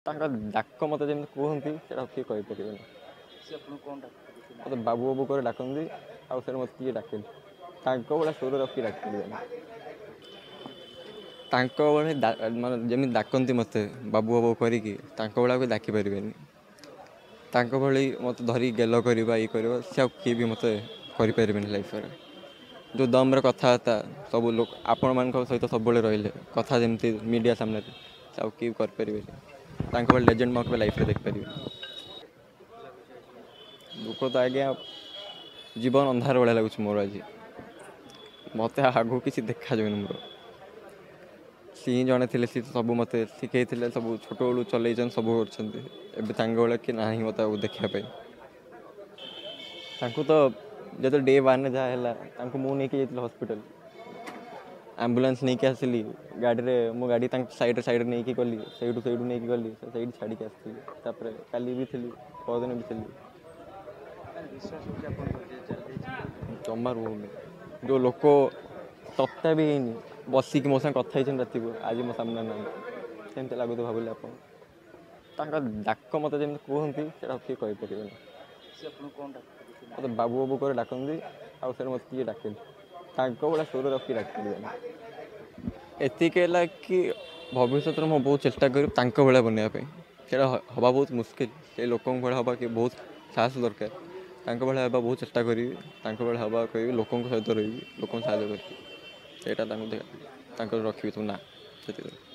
ତାଙ୍କ ଡାକ ମୋତେ ଯେମିତି କୁହନ୍ତି ସେଇଟା କିଏ କହିପାରିବେନି। ମୋତେ ବାବୁ ବାବୁ କରି ଡାକନ୍ତି ଆଉ ସେଇଟା ମୋତେ କିଏ ଡାକେନି। ତାଙ୍କ ଭଳିଆ ସ୍ୱର ରଖି ଡାକିପାରିବେନି। ତାଙ୍କ ଭଳି ମାନେ ଯେମିତି ଡାକନ୍ତି ମୋତେ ବାବୁ ବାବୁ କରିକି ତାଙ୍କ ଭଳିଆ ଆଉ ଡାକିପାରିବେନି। ତାଙ୍କ ଭଳି ମୋତେ ଧରିକି ଗେଲ କରିବା ଇଏ କରିବା ସେ ଆଉ କିଏ ବି ମୋତେ କରିପାରିବେନି ଲାଇଫ୍ରେ। ଯେଉଁ ଦମ୍ରେ କଥାବାର୍ତ୍ତା ସବୁ ଲୋକ ଆପଣମାନଙ୍କ ସହିତ ସବୁବେଳେ ରହିଲେ କଥା ଯେମିତି ମିଡ଼ିଆ ସାମ୍ନାରେ ସେ ଆଉ କିଏ କରିପାରିବେନି। ତାଙ୍କ ଭଳି ଲେଜେଣ୍ଡ ମୁଁ କେବେ ଲାଇଫ୍ରେ ଦେଖିପାରିବେନି। ଦୁଃଖ ତ ଆଜ୍ଞା ଜୀବନ ଅନ୍ଧାର ଭଳିଆ ଲାଗୁଛି ମୋର ଆଜି। ମୋତେ ଆଗକୁ କିଛି ଦେଖାଯାଉନି ମୋର। ସିଏ ଜଣେ ଥିଲେ ସିଏ ସବୁ ମୋତେ ଶିଖେଇଥିଲେ ସବୁ ଛୋଟବେଳୁ ଚଲେଇଛନ୍ତି ସବୁ କରୁଛନ୍ତି। ଏବେ ତାଙ୍କ ଭଳିଆ କି ନାହିଁ ମୋତେ ଆଉ ଦେଖିବା ପାଇଁ। ତାଙ୍କୁ ତ ଯେତେବେଳେ ଡେ 1ରେ ଯାହା ହେଲା ତାଙ୍କୁ ମୁଁ ନେଇକି ଯାଇଥିଲି ହସ୍ପିଟାଲ। ଆମ୍ବୁଲାନ୍ସ ନେଇକି ଆସିଲି ଗାଡ଼ିରେ ମୋ ଗାଡ଼ି ତାଙ୍କ ସାଇଡ଼୍ରେ ନେଇକି ଗଲି ସେଇଠୁ ନେଇକି ଗଲି ସେଇଠି ଛାଡ଼ିକି ଆସିଥିଲି। ତାପରେ କାଲି ବି ଥିଲି ପରଦିନ ବି ଥିଲି। ଜମା ରହୁନି। ଯେଉଁ ଲୋକ ସପ୍ତାହ ବି ହେଇନି ବସିକି ମୋ ସାଙ୍ଗେ କଥା ହେଇଛନ୍ତି ରାତିକୁ ଆଜି ମୋ ସାମ୍ନାରେ ନାହାନ୍ତି। କେମିତି ଲାଗୁଥିବ ଭାବିଲେ ଆପଣ। ତାଙ୍କ ଡାକ ମୋତେ ଯେମିତି କୁହନ୍ତି ସେଇଟା କିଏ କହିପାରିବେନି। ମୋତେ ବାବୁ ବାବୁ କରି ଡାକନ୍ତି ଆଉ ସେଇଟା ମୋତେ କିଏ ଡାକେନି। ତାଙ୍କ ଭଳିଆ ସ୍ୱର ରଖି ଡାକିପାରିବେନି। ଏତିକି ହେଲା କି ଭବିଷ୍ୟତରେ ମୁଁ ବହୁତ ଚେଷ୍ଟା କରିବି ତାଙ୍କ ଭଳିଆ ବନେଇବା ପାଇଁ। ସେଇଟା ହେବା ବହୁତ ମୁସ୍କିଲ। ସେ ଲୋକଙ୍କ ଭଳିଆ ହେବା କି ବହୁତ ସାହସ ଦରକାର। ତାଙ୍କ ଭଳିଆ ହେବା ବହୁତ ଚେଷ୍ଟା କରିବି। ତାଙ୍କ ଭଳିଆ ହେବା କହିବି ଲୋକଙ୍କ ସହିତ ରହିବି ଲୋକଙ୍କୁ ସାହାଯ୍ୟ କରିବି। ସେଇଟା ତାଙ୍କର ରଖିବି ତୁ ନା ସେଥିପାଇଁ।